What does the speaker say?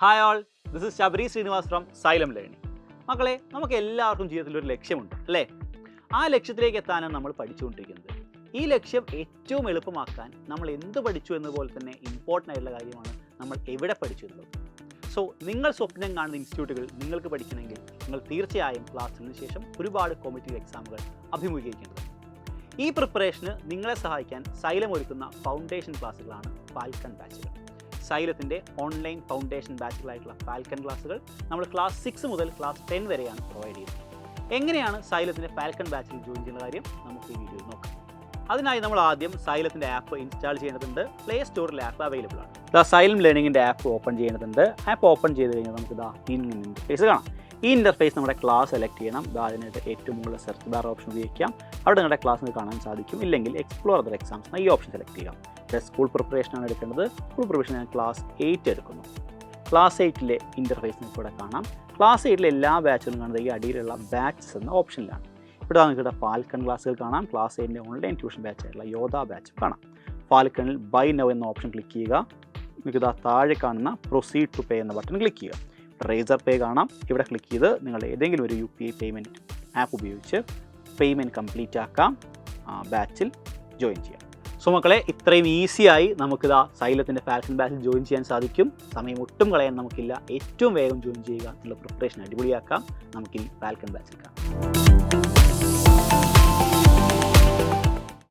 Hi all, this is Sabari Srinivas from xylem learning. മക്കളെ, നമുക്ക് എല്ലാവർക്കും ജീവിതത്തിൽ ഒരു ലക്ഷ്യമുണ്ട് അല്ലേ? ആ ലക്ഷ്യത്തിലേക്ക് എത്താനാണ് നമ്മൾ പഠിച്ചുകൊണ്ടിരിക്കുന്നത്. ഈ ലക്ഷ്യം ഏറ്റവും എളുപ്പമാക്കാൻ നമ്മൾ എന്ത് പഠിച്ചു എന്നതുപോലെ തന്നെ ഇമ്പോർട്ടൻ്റ് ആയിട്ടുള്ള കാര്യമാണ് നമ്മൾ എവിടെ പഠിച്ചു എന്നുള്ളത്. സോ നിങ്ങൾ സ്വപ്നം കാണുന്ന ഇൻസ്റ്റിറ്റ്യൂട്ടുകൾ നിങ്ങൾക്ക് പഠിക്കണമെങ്കിൽ നിങ്ങൾ തീർച്ചയായും ക്ലാസ്സിന് ശേഷം ഒരുപാട് കോമ്പറ്റീവ് എക്സാമുകൾ അഭിമുഖീകരിക്കേണ്ടത്. ഈ പ്രിപ്പറേഷന് നിങ്ങളെ സഹായിക്കാൻ സൈലം ഒരുക്കുന്ന ഫൗണ്ടേഷൻ ക്ലാസ്സുകളാണ് ഫാൽക്കൺ ബാച്ചുകൾ. സൈലത്തിൻ്റെ ഓൺലൈൻ ഫൗണ്ടേഷൻ ബാച്ചുകളായിട്ടുള്ള ഫാൽക്കൺ ക്ലാസ്സുകൾ നമ്മൾ ക്ലാസ് 6 മുതൽ ക്ലാസ് 10 വരെയാണ് പ്രൊവൈഡ് ചെയ്യുന്നത്. എങ്ങനെയാണ് സൈലത്തിൻ്റെ ഫാൽക്കൺ ബാച്ചിൽ ജോയിൻ ചെയ്യുന്ന കാര്യം നമുക്ക് ഈ വീഡിയോയിൽ നോക്കാം. അതിനായി നമ്മൾ ആദ്യം സൈലത്തിൻ്റെ ആപ്പ് ഇൻസ്റ്റാൾ ചെയ്യേണ്ടതുണ്ട്. പ്ലേ സ്റ്റോറിൽ ആപ്പ് അവൈലബിൾ ആണ്. സൈലം ലേണിംഗിൻ്റെ ആപ്പ് ഓപ്പൺ ചെയ്യേണ്ടതുണ്ട്. ആപ്പ് ഓപ്പൺ ചെയ്ത് കഴിഞ്ഞാൽ നമുക്ക് ഇൻ്റർഫേസ് കാണാം. ഈ ഇൻ്റർഫേസ് നമ്മുടെ ക്ലാസ് സെലക്ട് ചെയ്യണം. അതിനായിട്ട് ഏറ്റവും മുകളിൽ സെർച്ച് ബാർ ഓപ്ഷൻ ഉപയോഗിക്കാം. അവിടെ നിങ്ങളുടെ ക്ലാസ് കാണാൻ സാധിക്കും. ഇല്ലെങ്കിൽ എക്സ്പ്ലോർ അതർ എക്സാംസ് ഈ ഓപ്ഷൻ സെലക്ട് ചെയ്യാം. സ്കൂൾ പ്രിപ്പറേഷനാണ് എടുക്കേണ്ടത്. സ്കൂൾ പ്രിപ്പറേഷൻ ഞാൻ ക്ലാസ് 8 എടുക്കുന്നു. ക്ലാസ് 8ലെ ഇൻ്റർഫേസ് നിങ്ങൾക്ക് ഇവിടെ കാണാം. ക്ലാസ് 8ലെ എല്ലാ ബാച്ചുകളും കാണുന്നത് ഈ അടിയിലുള്ള ബാച്ചസ് എന്ന ഓപ്ഷനിലാണ്. ഇവിടെ നിങ്ങൾക്ക് ഫാൽക്കൺ ക്ലാസ്സുകൾ കാണാം. Class 8ൻ്റെ online tuition ബാച്ചായിട്ടുള്ള Yodha batch കാണാം. ഫാൽക്കണിൽ ബൈ നൗ എന്ന ഓപ്ഷൻ ക്ലിക്ക് ചെയ്യുക. നിങ്ങൾക്ക് താഴെ കാണുന്ന പ്രൊസീഡ് ടു പേ എന്ന ബട്ടൺ ക്ലിക്ക് ചെയ്യുക. റേസർ പേ കാണാം. ഇവിടെ ക്ലിക്ക് ചെയ്ത് നിങ്ങൾ ഏതെങ്കിലും ഒരു UPI പേയ്മെൻറ്റ് ആപ്പ് ഉപയോഗിച്ച് പേയ്മെൻറ്റ് കംപ്ലീറ്റ് ആക്കാം. ബാച്ചിൽ ജോയിൻ ചെയ്യാം. സോ മക്കളെ, ഇത്രയും ഈസിയായി നമുക്കിതാ സൈലത്തിൻ്റെ ഫാൽക്കൺ ബാച്ചിൽ ജോയിൻ ചെയ്യാൻ സാധിക്കും. സമയം ഒട്ടും കളയാൻ നമുക്കില്ല. ഏറ്റവും വേഗം ജോയിൻ ചെയ്യുക എന്നുള്ള പ്രിപ്പറേഷൻ അടിപൊളിയാക്കാം. നമുക്ക് ഈ ഫാൽക്കൺ ബാച്ചിൽ കാണാം.